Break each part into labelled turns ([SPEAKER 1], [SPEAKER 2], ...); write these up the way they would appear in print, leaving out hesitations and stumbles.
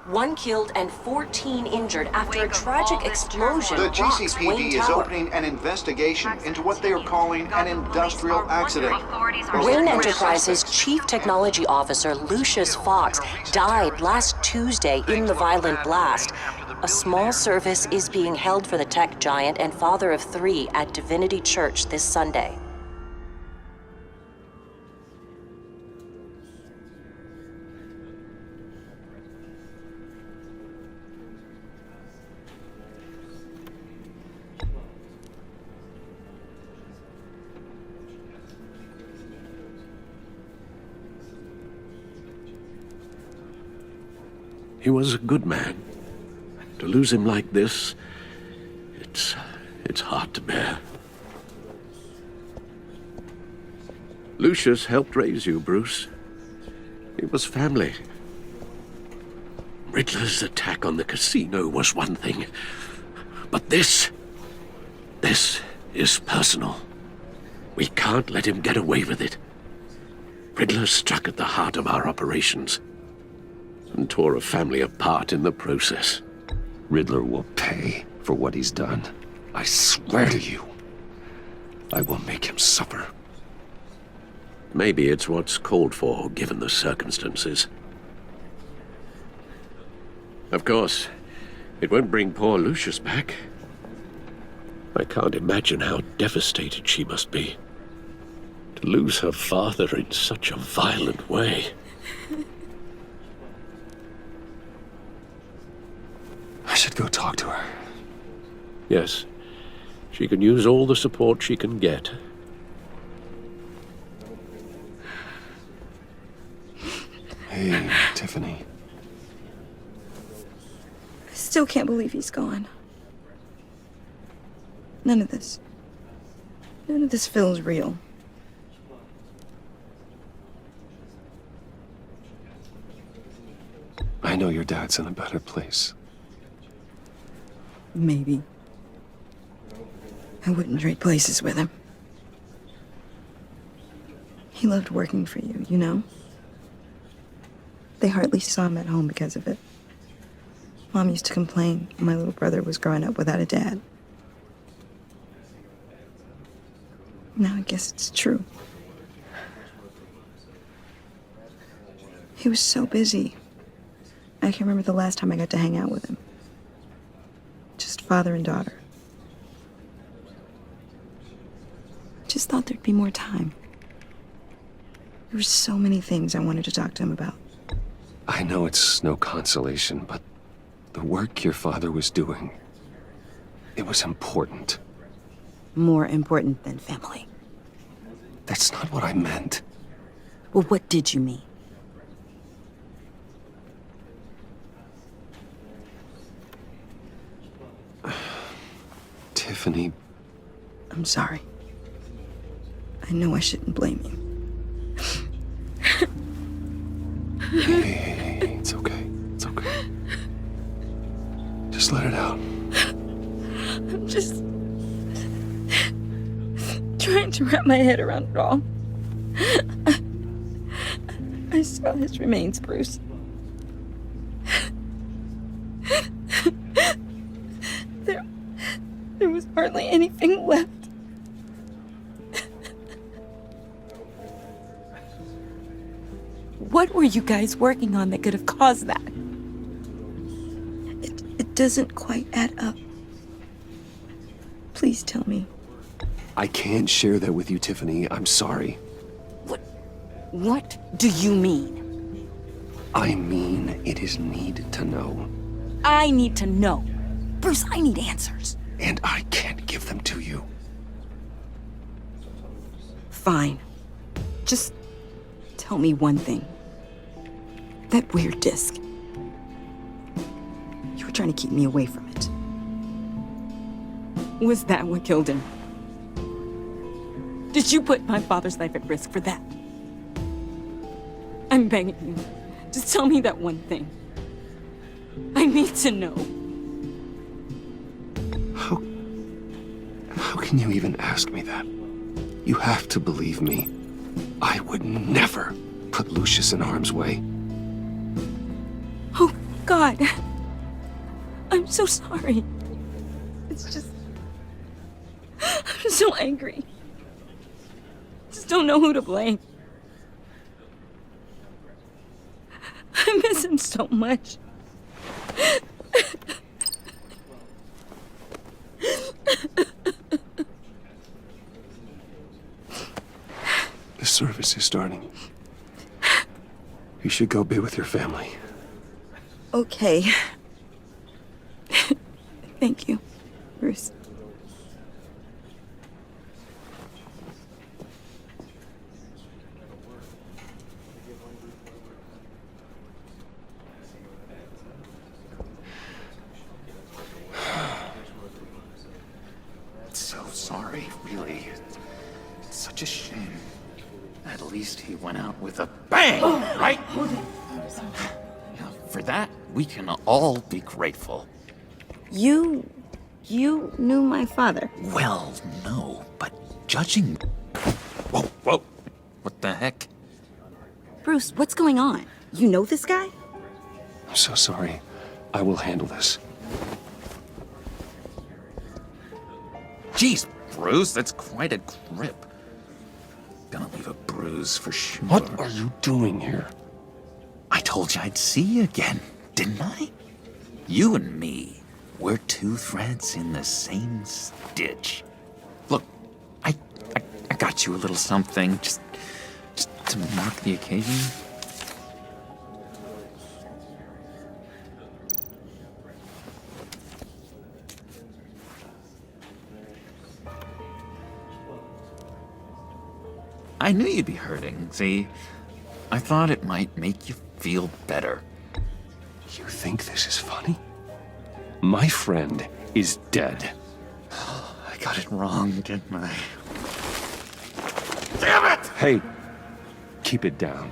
[SPEAKER 1] 1 killed and 14 injured after a tragic explosion
[SPEAKER 2] The
[SPEAKER 1] rocks
[SPEAKER 2] GCPD
[SPEAKER 1] Wayne
[SPEAKER 2] is
[SPEAKER 1] Tower.
[SPEAKER 2] opening an investigation into what they are calling an industrial accident.
[SPEAKER 1] Wayne Enterprises' Chief Technology Officer Lucius Fox died last Tuesday in the violent blast. A small service is being held for the tech giant and father of 3 at Divinity Church this Sunday.
[SPEAKER 3] He was a good man. To lose him like this, it's hard to bear. Lucius helped raise you, Bruce. It was family. Riddler's attack on the casino was one thing, but this is personal. We can't let him get away with it. Riddler struck at the heart of our operations and tore a family apart in the process.
[SPEAKER 4] Riddler will pay for what he's done. I swear to you, I will make him suffer.
[SPEAKER 3] Maybe it's what's called for, given the circumstances. Of course, it won't bring poor Lucius back. I can't imagine how devastated she must be. To lose her father in such a violent way.
[SPEAKER 4] I should go talk to her.
[SPEAKER 3] Yes, she can use all the support she can get.
[SPEAKER 4] Hey, Tiffany.
[SPEAKER 5] I still can't believe he's gone. None of this feels real.
[SPEAKER 4] I know your dad's in a better place.
[SPEAKER 5] Maybe. I wouldn't trade places with him. He loved working for you, you know? They hardly saw him at home because of it. Mom used to complain my little brother was growing up without a dad. Now I guess it's true. He was so busy. I can't remember the last time I got to hang out with him. Just father and daughter. Just thought there'd be more time. There were so many things I wanted to talk to him about.
[SPEAKER 4] I know it's no consolation, but the work your father was doing, it was important.
[SPEAKER 5] More important than family.
[SPEAKER 4] That's not what I meant.
[SPEAKER 5] Well, what did you mean?
[SPEAKER 4] Tiffany,
[SPEAKER 5] I'm sorry. I know I shouldn't blame you.
[SPEAKER 4] hey, it's okay. It's okay. Just let it out.
[SPEAKER 5] I'm just trying to wrap my head around it all. I saw his remains, Bruce. There was hardly anything left. What were you guys working on that could have caused that? It doesn't quite add up. Please tell me.
[SPEAKER 4] I can't share that with you, Tiffany. I'm sorry.
[SPEAKER 5] What do you mean?
[SPEAKER 4] I mean, it is need to know.
[SPEAKER 5] I need to know. Bruce, I need answers.
[SPEAKER 4] And I can't give them to you.
[SPEAKER 5] Fine. Just tell me one thing. That weird disc. You were trying to keep me away from it. Was that what killed him? Did you put my father's life at risk for that? I'm begging you. Just tell me that one thing. I need to know.
[SPEAKER 4] How can you even ask me that? You have to believe me. I would never put Lucius in harm's way.
[SPEAKER 5] God. I'm so sorry. It's just... I'm so angry. Just don't know who to blame. I miss him so much.
[SPEAKER 4] The service is starting. You should go be with your family.
[SPEAKER 5] Okay. Thank you, Bruce.
[SPEAKER 6] So sorry, really. It's such a shame. At least he went out with a bang, right? Yeah, for that, we can all be grateful.
[SPEAKER 5] You knew my father.
[SPEAKER 6] Well, no, but judging... Whoa, whoa. What the heck?
[SPEAKER 5] Bruce, what's going on? You know this guy?
[SPEAKER 4] I'm so sorry. I will handle this.
[SPEAKER 6] Jeez, Bruce, that's quite a grip. Gonna leave a bruise for sure.
[SPEAKER 4] What are you doing here?
[SPEAKER 6] I told you I'd see you again, didn't I? You and me, we're two threads in the same stitch. Look, I got you a little something, just to mark the occasion. I knew you'd be hurting, see? I thought it might make you feel better.
[SPEAKER 4] You think this is funny? My friend is dead.
[SPEAKER 6] I got it wrong, didn't I? Damn it!
[SPEAKER 4] Hey, keep it down.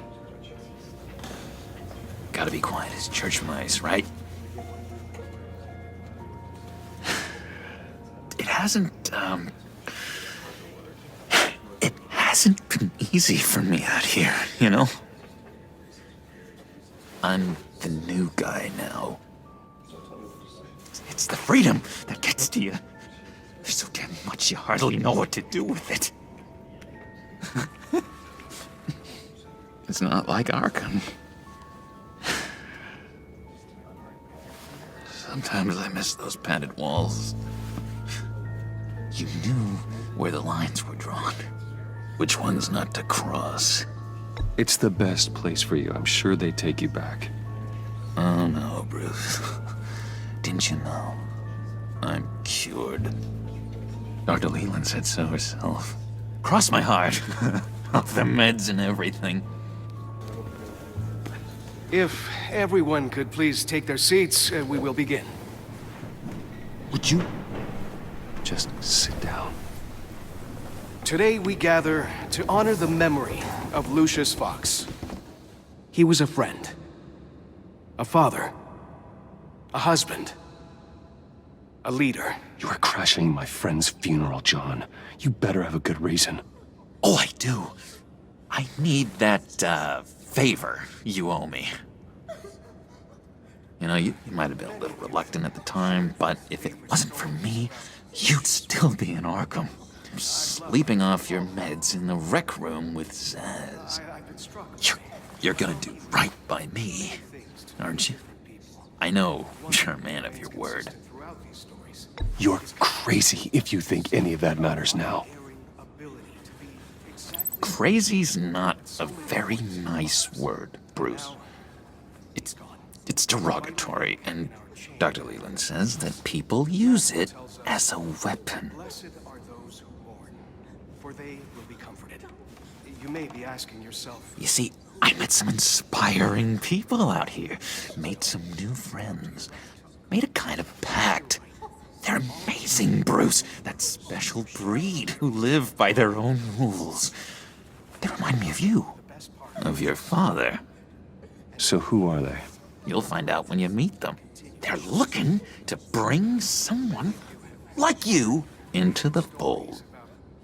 [SPEAKER 6] Gotta be quiet as church mice, right? It hasn't been easy for me out here, you know? I'm the new guy now. It's the freedom that gets to you. There's so damn much you hardly know what to do with it. It's not like Arkham. Sometimes I miss those padded walls. You knew where the lines were drawn. Which ones not to cross.
[SPEAKER 4] It's the best place for you. I'm sure they take you back.
[SPEAKER 6] Oh no, Bruce. Didn't you know? I'm cured. Dr. Leland said so herself. Cross my heart. Off the meds and everything.
[SPEAKER 7] If everyone could please take their seats, we will begin.
[SPEAKER 4] Would you just sit down?
[SPEAKER 7] Today we gather to honor the memory of Lucius Fox. He was a friend, a father, a husband, a leader.
[SPEAKER 4] You are crashing my friend's funeral, John. You better have a good reason.
[SPEAKER 6] Oh, I do. I need that, favor you owe me. You know, you might have been a little reluctant at the time, but if it wasn't for me, you'd still be in Arkham. Sleeping off your meds in the rec room with Zaz. You're gonna do right by me, aren't you? I know you're a man of your word.
[SPEAKER 4] You're crazy if you think any of that matters now.
[SPEAKER 6] Crazy's not a very nice word, Bruce. It's derogatory, and Dr. Leland says that people use it as a weapon.
[SPEAKER 7] Blessed are those who mourn, for they will be comforted. You may be asking yourself,
[SPEAKER 6] You see, I met some inspiring people out here, made some new friends, made a kind of pact. They're amazing, Bruce, that special breed who live by their own rules. They remind me of you, of your father.
[SPEAKER 4] So who are they?
[SPEAKER 6] You'll find out when you meet them. They're looking to bring someone like you into the fold.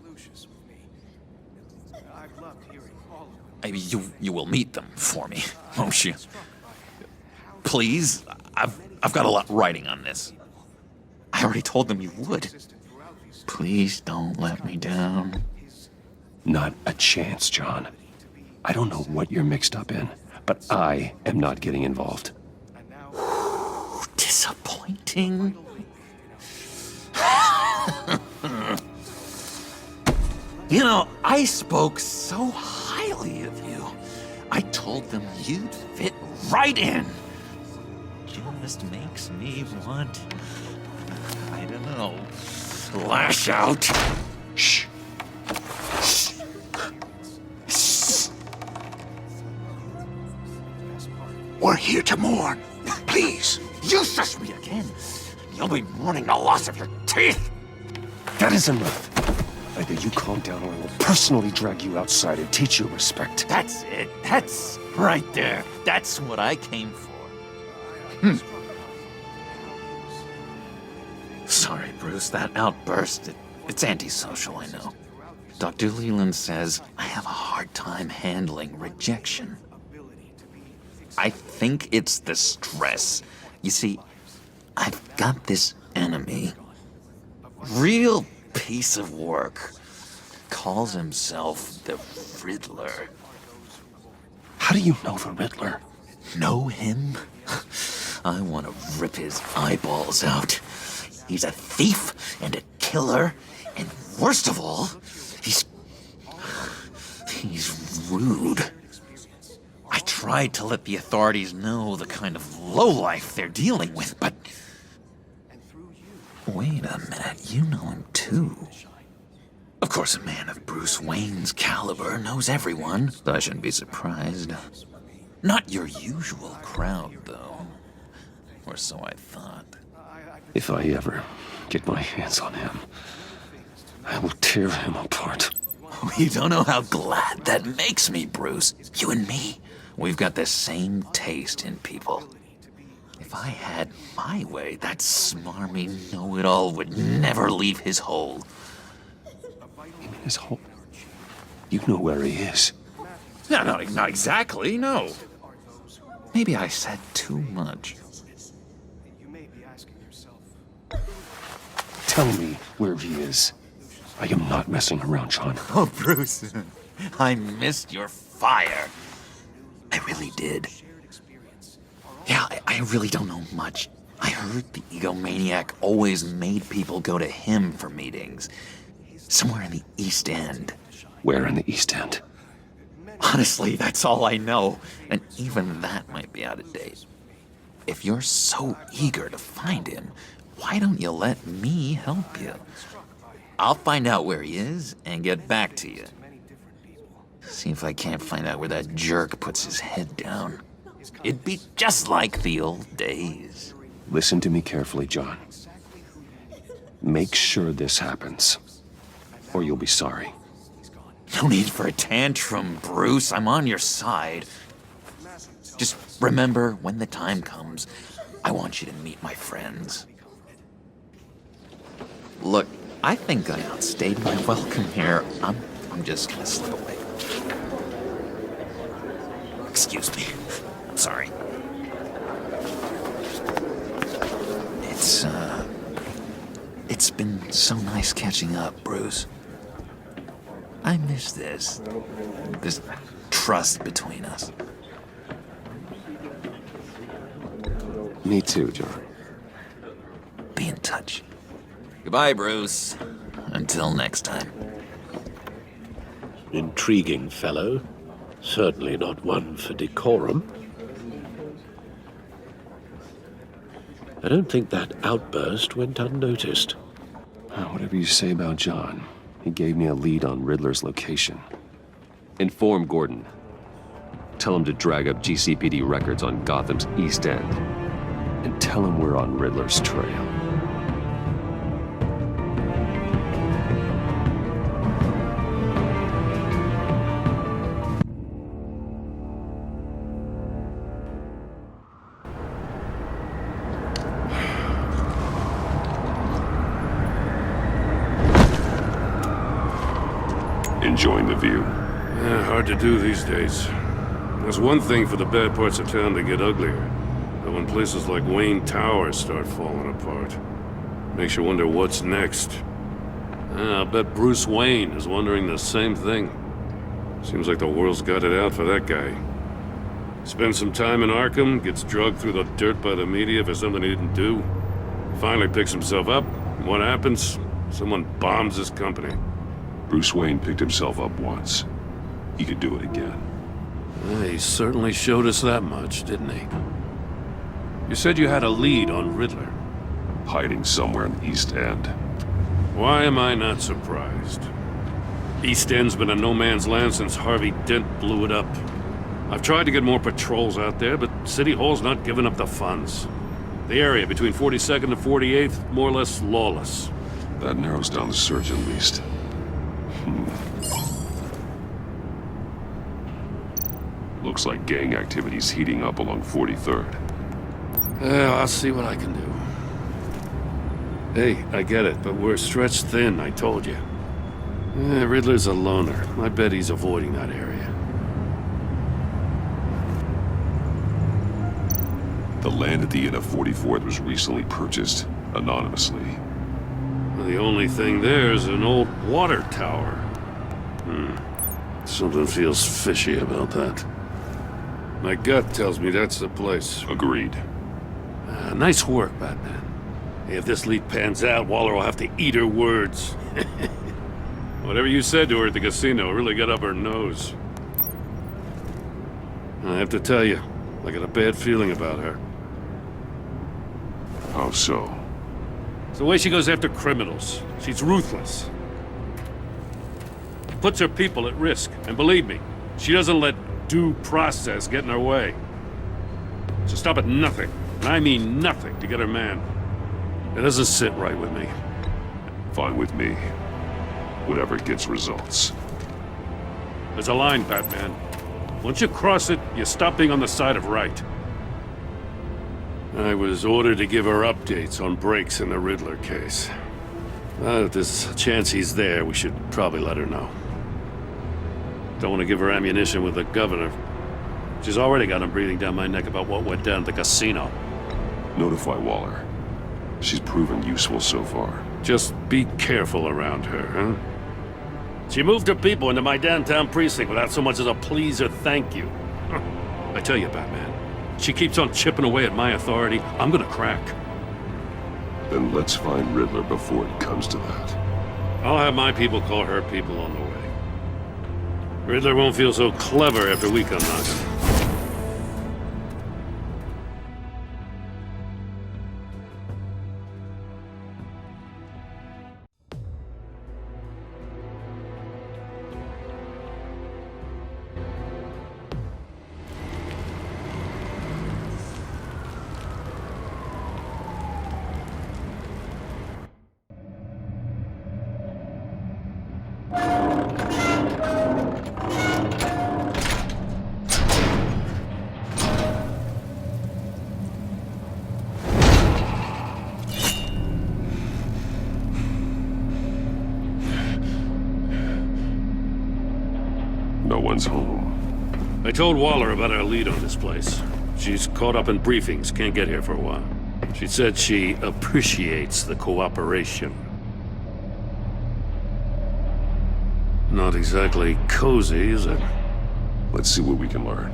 [SPEAKER 7] Lucius with me. I've loved hearing all of them.
[SPEAKER 6] You will meet them for me, won't you? Please, I've got a lot riding on this. I already told them you would. Please don't let me down.
[SPEAKER 4] Not a chance, John. I don't know what you're mixed up in, but I am not getting involved.
[SPEAKER 6] Disappointing. You know, I spoke so highly of you. I told them you'd fit right in. Just makes me want, I don't know, lash out.
[SPEAKER 4] Shh.
[SPEAKER 6] We're here to mourn. Please, you shush me again. You'll be mourning the loss of your teeth.
[SPEAKER 4] That is enough. Either you calm down or I will personally drag you outside and teach you respect.
[SPEAKER 6] That's it. That's right there. That's what I came for. Sorry, Bruce, that outburst, it's antisocial, I know. Dr. Leland says I have a hard time handling rejection. I think it's the stress. You see, I've got this enemy. Real piece of work. Calls himself the Riddler.
[SPEAKER 4] How do you know the Riddler?
[SPEAKER 6] Know him? I want to rip his eyeballs out. He's a thief and a killer, and worst of all, he's rude. I tried to let the authorities know the kind of lowlife they're dealing with, but... Wait a minute, you know him too. Of course, a man of Bruce Wayne's caliber knows everyone, so I shouldn't be surprised. Not your usual crowd, though. Or so I thought.
[SPEAKER 4] If I ever get my hands on him, I will tear him apart.
[SPEAKER 6] You don't know how glad that makes me, Bruce. You and me, we've got the same taste in people. If I had my way, that smarmy know-it-all would never leave his hole.
[SPEAKER 4] You mean his hole? You know where he is.
[SPEAKER 6] No, not exactly, no. Maybe I said too much.
[SPEAKER 4] Tell me where he is. I am not messing around, John.
[SPEAKER 6] Oh, Bruce, I missed your fire. I really did. Yeah, I really don't know much. I heard the egomaniac always made people go to him for meetings. Somewhere in the East End.
[SPEAKER 4] Where in the East End?
[SPEAKER 6] Honestly, that's all I know. And even that might be out of date. If you're so eager to find him, why don't you let me help you? I'll find out where he is and get back to you. See if I can't find out where that jerk puts his head down. It'd be just like the old days.
[SPEAKER 4] Listen to me carefully, John. Make sure this happens, or you'll be sorry.
[SPEAKER 6] No need for a tantrum, Bruce. I'm on your side. Just remember, when the time comes, I want you to meet my friends. Look, I think I outstayed my welcome here. I'm just gonna slip away. Excuse me. I'm sorry. It's been so nice catching up, Bruce. I miss this trust between us.
[SPEAKER 4] Me too, John.
[SPEAKER 6] Be in touch. Goodbye, Bruce. Until next time.
[SPEAKER 3] Intriguing fellow. Certainly not one for decorum. I don't think that outburst went unnoticed.
[SPEAKER 4] Whatever you say about John, he gave me a lead on Riddler's location. Inform Gordon. Tell him to drag up GCPD records on Gotham's East End. And tell him we're on Riddler's trail. Enjoying the view?
[SPEAKER 8] Hard to do these days. There's one thing for the bad parts of town to get uglier. But when places like Wayne Tower start falling apart, makes you wonder what's next. I'll bet Bruce Wayne is wondering the same thing. Seems like the world's got it out for that guy. Spends some time in Arkham, gets drugged through the dirt by the media for something he didn't do. Finally picks himself up, and what happens? Someone bombs his company.
[SPEAKER 9] Bruce Wayne picked himself up once. He could do it again.
[SPEAKER 8] He certainly showed us that much, didn't he? You said you had a lead on Riddler.
[SPEAKER 9] Hiding somewhere in the East End.
[SPEAKER 8] Why am I not surprised? East End's been a no-man's land since Harvey Dent blew it up. I've tried to get more patrols out there, but City Hall's not giving up the funds. The area between 42nd and 48th, more or less lawless.
[SPEAKER 9] That narrows down the search at least. Looks like gang activity's heating up along 43rd.
[SPEAKER 8] Yeah, I'll see what I can do. Hey, I get it, but we're stretched thin, I told you. Riddler's a loner. I bet he's avoiding that area.
[SPEAKER 9] The land at the end of 44th was recently purchased, anonymously.
[SPEAKER 8] The only thing there is an old water tower. Something feels fishy about that. My gut tells me that's the place.
[SPEAKER 9] Agreed.
[SPEAKER 8] Nice work, Batman. If this lead pans out, Waller will have to eat her words. Whatever you said to her at the casino really got up her nose. I have to tell you, I got a bad feeling about her.
[SPEAKER 9] How so?
[SPEAKER 8] It's the way she goes after criminals. She's ruthless. Puts her people at risk. And believe me, she doesn't let due process get in her way. She'll stop at nothing, and I mean nothing, to get her man. It doesn't sit right with me.
[SPEAKER 9] Fine with me. Whatever gets results.
[SPEAKER 8] There's a line, Batman. Once you cross it, you stop being on the side of right. I was ordered to give her updates on breaks in the Riddler case. If there's a chance he's there, we should probably let her know. Don't want to give her ammunition with the governor. She's already got him breathing down my neck about what went down at the casino.
[SPEAKER 9] Notify Waller. She's proven useful so far.
[SPEAKER 8] Just be careful around her, huh? She moved her people into my downtown precinct without so much as a please or thank you. I tell you, Batman, she keeps on chipping away at my authority, I'm gonna crack.
[SPEAKER 9] Then let's find Riddler before it comes to that.
[SPEAKER 8] I'll have my people call her people on the way. Riddler won't feel so clever after we come knocking.
[SPEAKER 9] No one's home.
[SPEAKER 8] I told Waller about our lead on this place. She's caught up in briefings, can't get here for a while. She said she appreciates the cooperation. Not exactly cozy, is it?
[SPEAKER 9] Let's see what we can learn.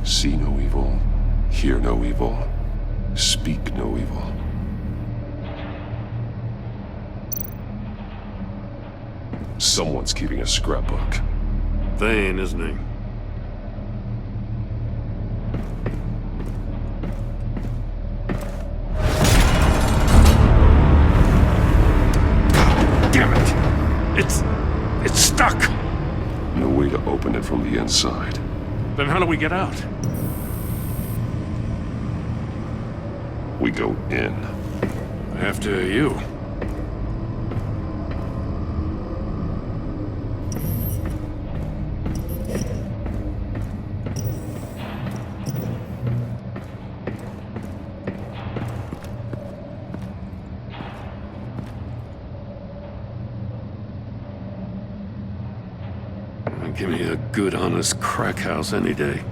[SPEAKER 9] See no evil, hear no evil, speak no evil. Someone's keeping a scrapbook.
[SPEAKER 8] Thane, isn't he? Damn it! It's stuck!
[SPEAKER 9] No way to open it from the inside.
[SPEAKER 8] Then how do we get out?
[SPEAKER 9] We go in.
[SPEAKER 8] After you. good, honest crack house any day.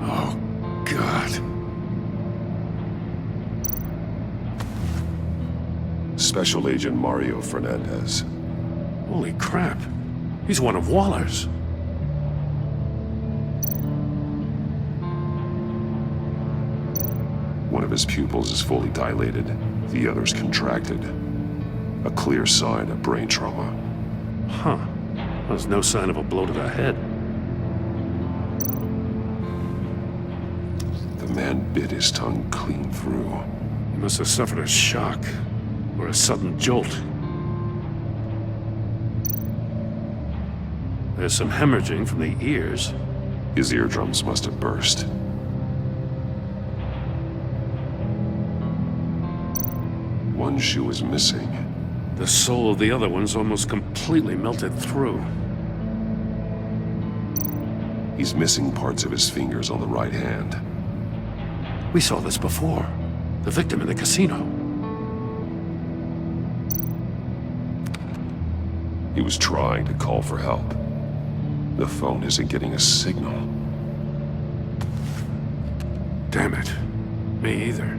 [SPEAKER 8] Oh, God.
[SPEAKER 9] Special Agent Mario Fernandez.
[SPEAKER 8] Holy crap. He's one of Waller's.
[SPEAKER 9] One of his pupils is fully dilated, the other's contracted. A clear sign of brain trauma.
[SPEAKER 8] Huh. There's no sign of a blow to the head.
[SPEAKER 9] The man bit his tongue clean through.
[SPEAKER 8] He must have suffered a shock or a sudden jolt. There's some hemorrhaging from the ears.
[SPEAKER 9] His eardrums must have burst. One shoe is missing.
[SPEAKER 8] The sole of the other one's almost completely melted through.
[SPEAKER 9] He's missing parts of his fingers on the right hand.
[SPEAKER 8] We saw this before. The victim in the casino.
[SPEAKER 9] He was trying to call for help. The phone isn't getting a signal.
[SPEAKER 8] Damn it. Me either.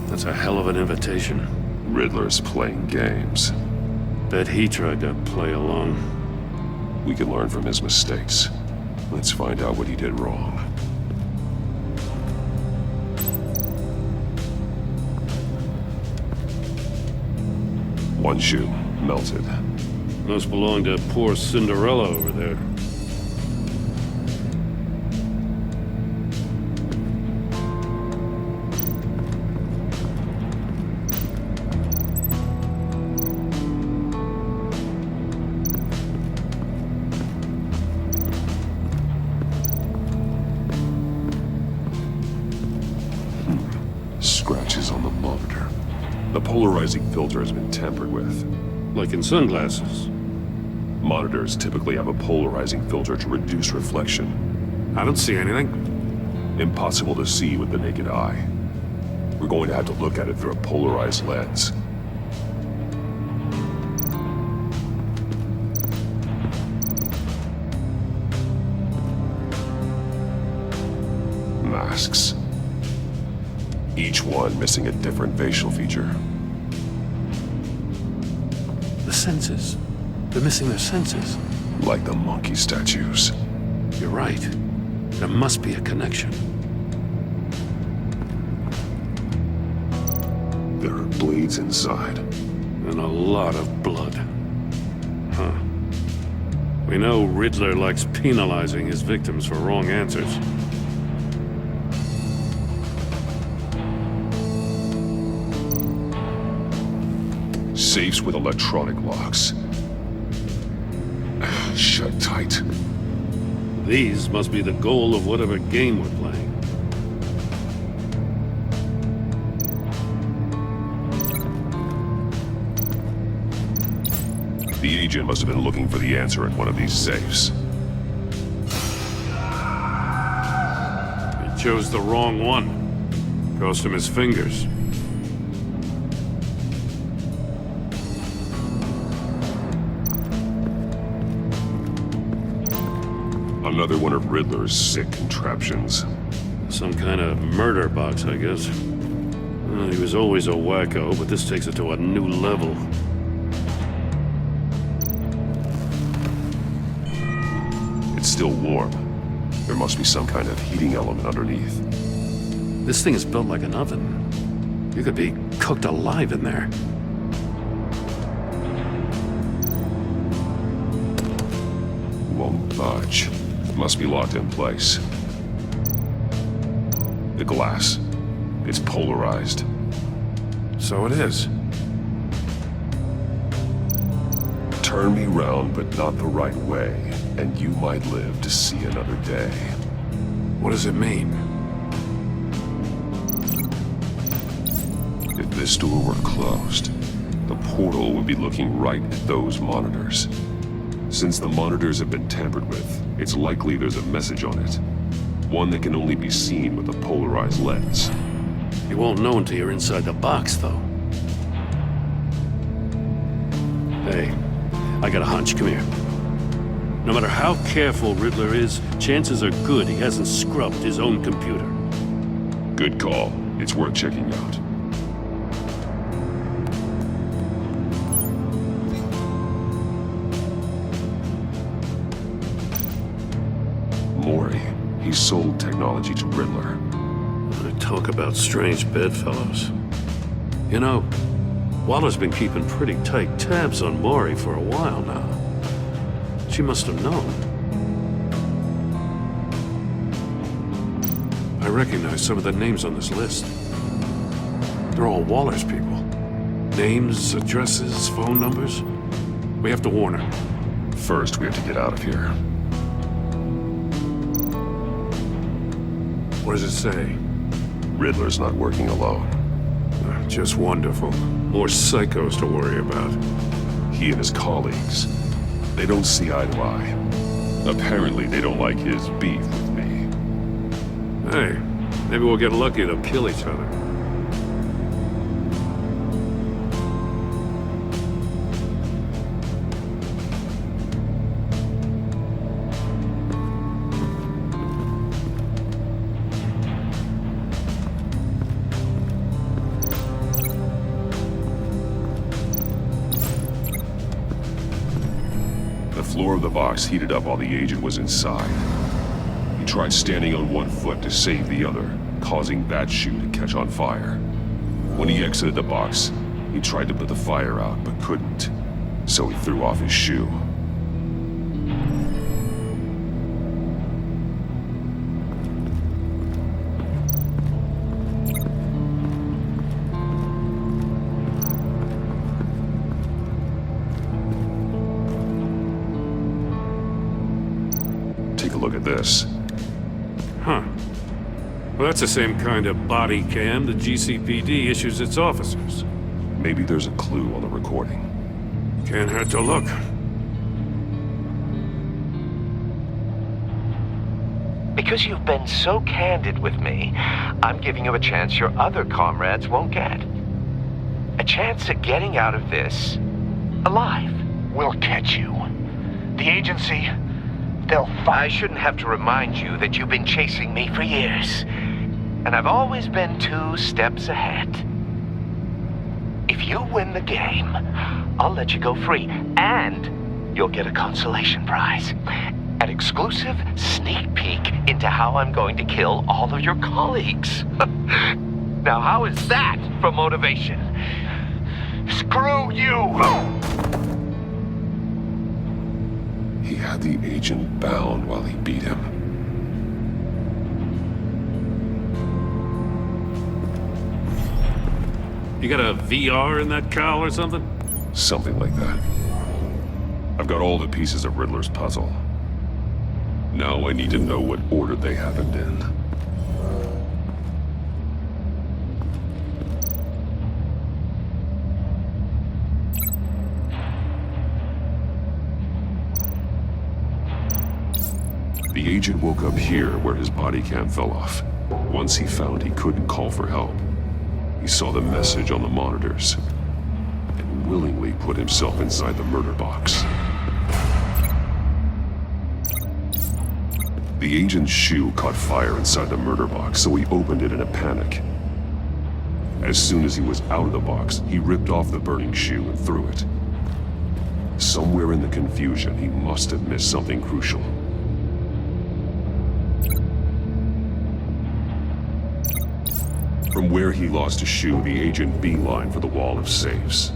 [SPEAKER 8] That's a hell of an invitation.
[SPEAKER 9] Riddler's playing games.
[SPEAKER 8] Bet he tried to play along.
[SPEAKER 9] We can learn from his mistakes. Let's find out what he did wrong. One shoe, melted.
[SPEAKER 8] Must belong to poor Cinderella over there.
[SPEAKER 9] Scratches on the monitor. The polarizing filter has been tampered with.
[SPEAKER 8] Like in sunglasses.
[SPEAKER 9] Monitors typically have a polarizing filter to reduce reflection.
[SPEAKER 8] I don't see anything.
[SPEAKER 9] Impossible to see with the naked eye. We're going to have to look at it through a polarized lens. Masks. Each one missing a different facial feature.
[SPEAKER 8] The senses. They're missing their senses.
[SPEAKER 9] Like the monkey statues.
[SPEAKER 8] You're right. There must be a connection.
[SPEAKER 9] There are bleeds inside.
[SPEAKER 8] And a lot of blood. Huh. We know Riddler likes penalizing his victims for wrong answers.
[SPEAKER 9] Safes with electronic locks. Shut tight.
[SPEAKER 8] These must be the goal of whatever game we're playing.
[SPEAKER 9] The agent must have been looking for the answer in one of these safes.
[SPEAKER 8] He chose the wrong one. Cost him his fingers.
[SPEAKER 9] Another one of Riddler's sick contraptions.
[SPEAKER 8] Some kind of murder box, I guess. Well, he was always a wacko, but this takes it to a new level.
[SPEAKER 9] It's still warm. There must be some kind of heating element underneath.
[SPEAKER 8] This thing is built like an oven. You could be cooked alive in there.
[SPEAKER 9] Won't budge. It must be locked in place. The glass. It's polarized.
[SPEAKER 8] So it is.
[SPEAKER 9] Turn me round, but not the right way, and you might live to see another day.
[SPEAKER 8] What does it mean?
[SPEAKER 9] If this door were closed, The portal would be looking right at those monitors. Since the monitors have been tampered with, it's likely there's a message on it. One that can only be seen with a polarized lens.
[SPEAKER 8] You won't know until you're inside the box, though. Hey, I got a hunch. Come here. No matter how careful Riddler is, chances are good he hasn't scrubbed his own computer.
[SPEAKER 9] Good call. It's worth checking out. Mori. He sold technology to Riddler.
[SPEAKER 8] Talk about strange bedfellows. You know, Waller's been keeping pretty tight tabs on Mori for a while now. She must have known. I recognize some of the names on this list. They're all Waller's people. Names, addresses, phone numbers. We have to warn her.
[SPEAKER 9] First, we have to get out of here.
[SPEAKER 8] What does it say?
[SPEAKER 9] Riddler's not working alone.
[SPEAKER 8] Just wonderful. More psychos to worry about.
[SPEAKER 9] He and his colleagues, they don't see eye to eye. Apparently, they don't like his beef with me.
[SPEAKER 8] Hey, maybe we'll get lucky to kill each other.
[SPEAKER 9] The floor of the box heated up while the agent was inside. He tried standing on one foot to save the other, causing that shoe to catch on fire. When he exited the box, he tried to put the fire out, but couldn't. So he threw off his shoe. Take a look at this.
[SPEAKER 8] Huh. Well, that's the same kind of body cam the GCPD issues its officers.
[SPEAKER 9] Maybe there's a clue on the recording.
[SPEAKER 8] Can't hurt to look.
[SPEAKER 10] Because you've been so candid with me, I'm giving you a chance your other comrades won't get. A chance at getting out of this alive.
[SPEAKER 11] We'll catch you. The agency, they'll
[SPEAKER 10] I shouldn't have to remind you that you've been chasing me for years. And I've always been 2 steps ahead. If you win the game, I'll let you go free. And you'll get a consolation prize. An exclusive sneak peek into how I'm going to kill all of your colleagues. Now, how is that for motivation?
[SPEAKER 11] screw you!
[SPEAKER 9] He had the agent bound while he beat him.
[SPEAKER 8] You got a VR in that cowl or something?
[SPEAKER 9] Something like that. I've got all the pieces of Riddler's puzzle. Now I need to know what order they happened in. The agent woke up here where his body cam fell off. Once he found he couldn't call for help, he saw the message on the monitors and willingly put himself inside the murder box. The agent's shoe caught fire inside the murder box, so he opened it in a panic. As soon as he was out of the box, he ripped off the burning shoe and threw it. Somewhere in the confusion, he must have missed something crucial. From where he lost a shoe, the agent beelined for the wall of safes.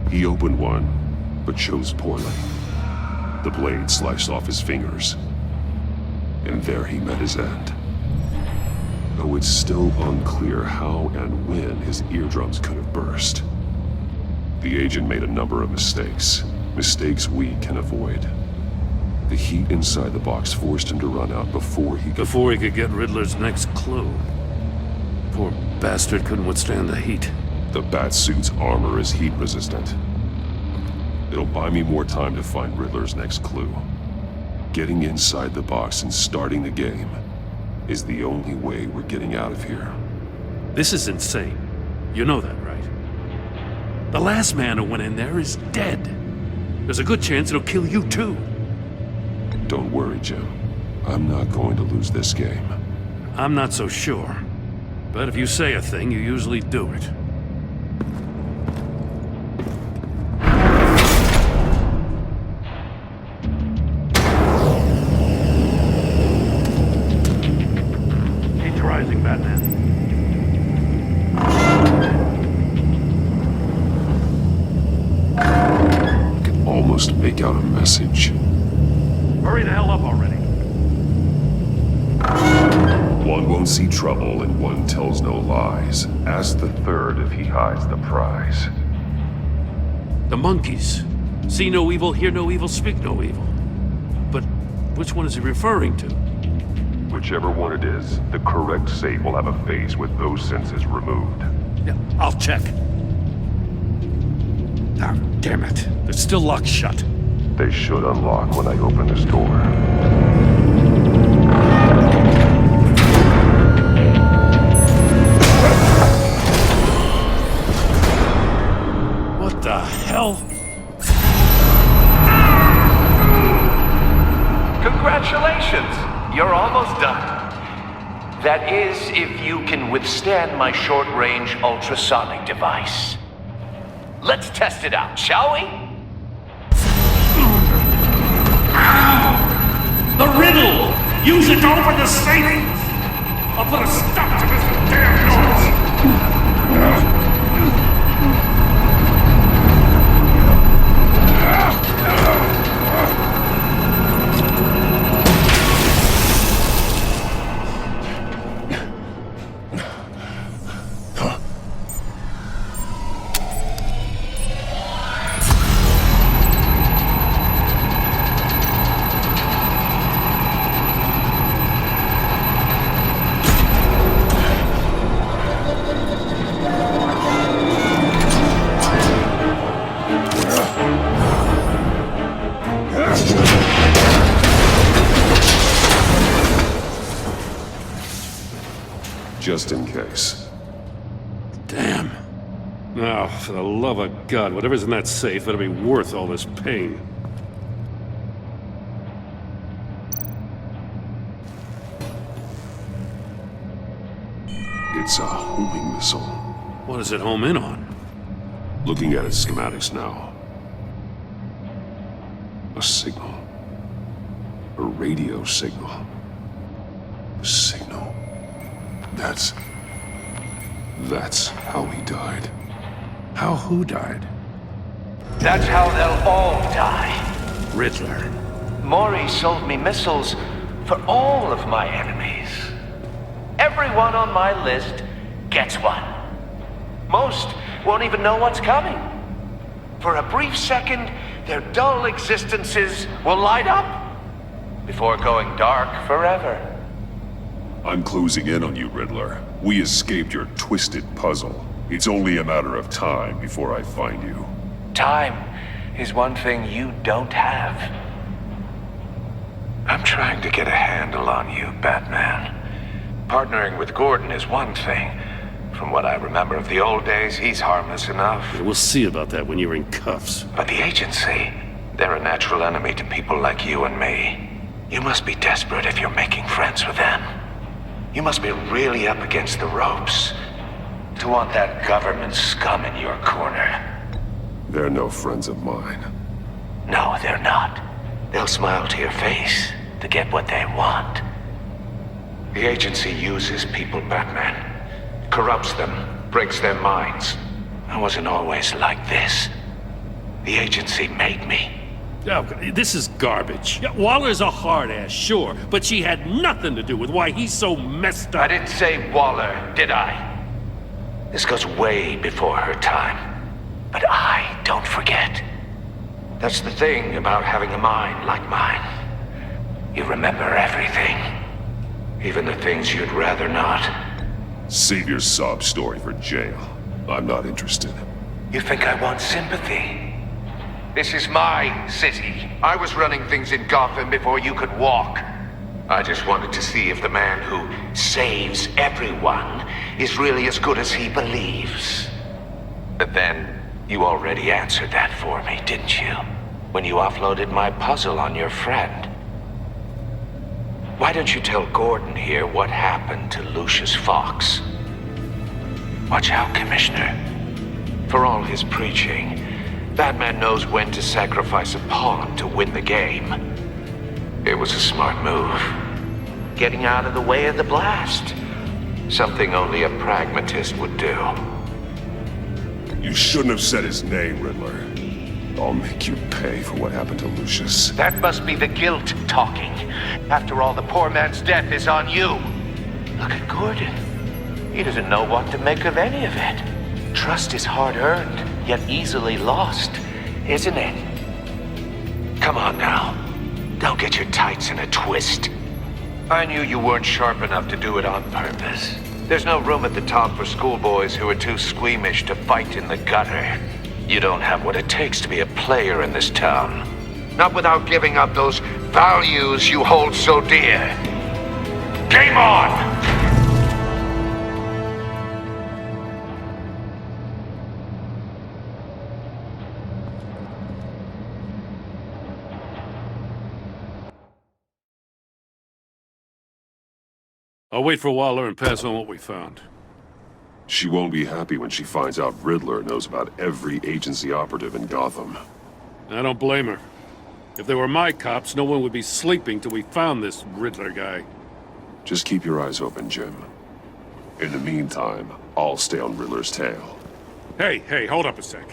[SPEAKER 9] He opened one, but chose poorly. The blade sliced off his fingers. And there he met his end. Though it's still unclear how and when his eardrums could have burst. The agent made a number of mistakes. Mistakes we can avoid. The heat inside the box forced him to run out before he could
[SPEAKER 8] get Riddler's next clue. Poor bastard couldn't withstand the heat.
[SPEAKER 9] The Batsuit's armor is heat resistant. It'll buy me more time to find Riddler's next clue. Getting inside the box and starting the game is the only way we're getting out of here.
[SPEAKER 8] This is insane. You know that, right? The last man who went in there is dead. There's a good chance it'll kill you too.
[SPEAKER 9] Don't worry, Jim. I'm not going to lose this game.
[SPEAKER 8] I'm not so sure. But if you say a thing, you usually do it. He's rising, Batman.
[SPEAKER 9] I can almost make out a message.
[SPEAKER 8] Hurry the hell up already.
[SPEAKER 9] One won't see trouble and one tells no lies. Ask the third if he hides the prize.
[SPEAKER 8] The monkeys. See no evil, hear no evil, speak no evil. But which one is he referring to?
[SPEAKER 9] Whichever one it is, the correct safe will have a face with those senses removed.
[SPEAKER 8] Yeah, I'll check. Ah, damn it. They're still locked shut.
[SPEAKER 9] They should unlock when I open this door.
[SPEAKER 8] What the hell?
[SPEAKER 10] Congratulations! You're almost done. That is, if you can withstand my short-range ultrasonic device. Let's test it out, shall we?
[SPEAKER 8] The riddle! Use it to open the safe! I'll put a stop to this damn noise!
[SPEAKER 9] Just in case.
[SPEAKER 8] Damn. Now, for the love of God, whatever's in that safe better be worth all this pain.
[SPEAKER 9] It's a homing missile.
[SPEAKER 8] What does it home in on?
[SPEAKER 9] Looking at its schematics now. A signal. A radio signal. A signal. That's how he died.
[SPEAKER 8] How who died?
[SPEAKER 10] That's how they'll all die.
[SPEAKER 8] Riddler.
[SPEAKER 10] Maury sold me missiles for all of my enemies. Everyone on my list gets one. Most won't even know what's coming. For a brief second, their dull existences will light up before going dark forever.
[SPEAKER 9] I'm closing in on you, Riddler. We escaped your twisted puzzle. It's only a matter of time before I find you.
[SPEAKER 10] Time is one thing you don't have. I'm trying to get a handle on you, Batman. Partnering with Gordon is one thing. From what I remember of the old days, he's harmless enough.
[SPEAKER 8] Yeah, we'll see about that when you're in cuffs.
[SPEAKER 10] But the agency, they're a natural enemy to people like you and me. You must be desperate if you're making friends with them. You must be really up against the ropes to want that government scum in your corner.
[SPEAKER 9] They're no friends of mine.
[SPEAKER 10] No, they're not. They'll smile to your face to get what they want. The agency uses people, Batman. Corrupts them, breaks their minds. I wasn't always like this. The agency made me.
[SPEAKER 8] Oh, this is garbage. Yeah, Waller's a hard ass, sure, but she had nothing to do with why he's so messed up.
[SPEAKER 10] I didn't say Waller, did I? This goes way before her time. But I don't forget. That's the thing about having a mind like mine. You remember everything. Even the things you'd rather not.
[SPEAKER 9] Save your sob story for jail. I'm not interested.
[SPEAKER 10] You think I want sympathy? This is my city. I was running things in Gotham before you could walk. I just wanted to see if the man who saves everyone is really as good as he believes. But then, you already answered that for me, didn't you? When you offloaded my puzzle on your friend. Why don't you tell Gordon here what happened to Lucius Fox? Watch out, Commissioner. For all his preaching, Batman knows when to sacrifice a pawn to win the game. It was a smart move. Getting out of the way of the blast. Something only a pragmatist would do.
[SPEAKER 9] You shouldn't have said his name, Riddler. I'll make you pay for what happened to Lucius.
[SPEAKER 10] That must be the guilt talking. After all, the poor man's death is on you. Look at Gordon. He doesn't know what to make of any of it. Trust is hard-earned, yet easily lost, isn't it? Come on now. Don't get your tights in a twist. I knew you weren't sharp enough to do it on purpose. There's no room at the top for schoolboys who are too squeamish to fight in the gutter. You don't have what it takes to be a player in this town. Not without giving up those values you hold so dear. Game on!
[SPEAKER 8] I'll wait for Waller and pass on what we found.
[SPEAKER 9] She won't be happy when she finds out Riddler knows about every agency operative in Gotham.
[SPEAKER 8] I don't blame her. If they were my cops, no one would be sleeping till we found this Riddler guy.
[SPEAKER 9] Just keep your eyes open, Jim. In the meantime, I'll stay on Riddler's tail.
[SPEAKER 8] Hey, hold up a sec.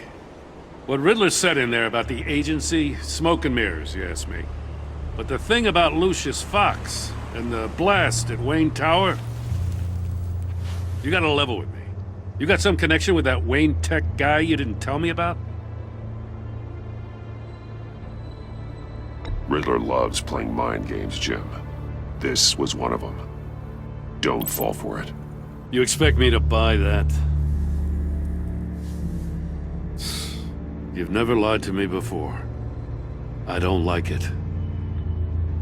[SPEAKER 8] What Riddler said in there about the agency, smoke and mirrors, you ask me. But the thing about Lucius Fox and the blast at Wayne Tower, you gotta level with me. You got some connection with that Wayne Tech guy you didn't tell me about?
[SPEAKER 9] Riddler loves playing mind games, Jim. This was one of them. Don't fall for it.
[SPEAKER 8] You expect me to buy that? You've never lied to me before. I don't like it.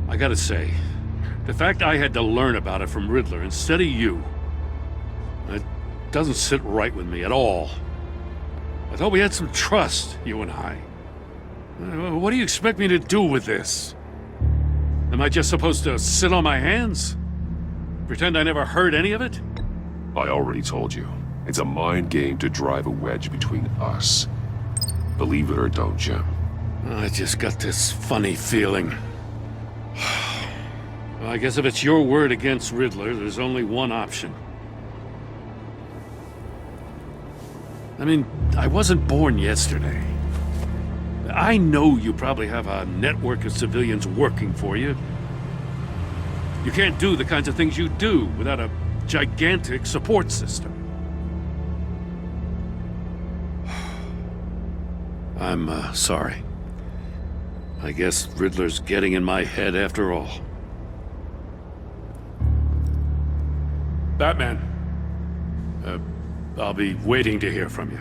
[SPEAKER 8] I gotta say, the fact I had to learn about it from Riddler instead of you, it doesn't sit right with me at all. I thought we had some trust, you and I. What do you expect me to do with this? Am I just supposed to sit on my hands? Pretend I never heard any of it?
[SPEAKER 9] I already told you. It's a mind game to drive a wedge between us. Believe it or don't, Jim.
[SPEAKER 8] I just got this funny feeling. Well, I guess if it's your word against Riddler, there's only one option. I mean, I wasn't born yesterday. I know you probably have a network of civilians working for you. You can't do the kinds of things you do without a gigantic support system. I'm sorry. I guess Riddler's getting in my head after all. Batman. I'll be waiting to hear from you.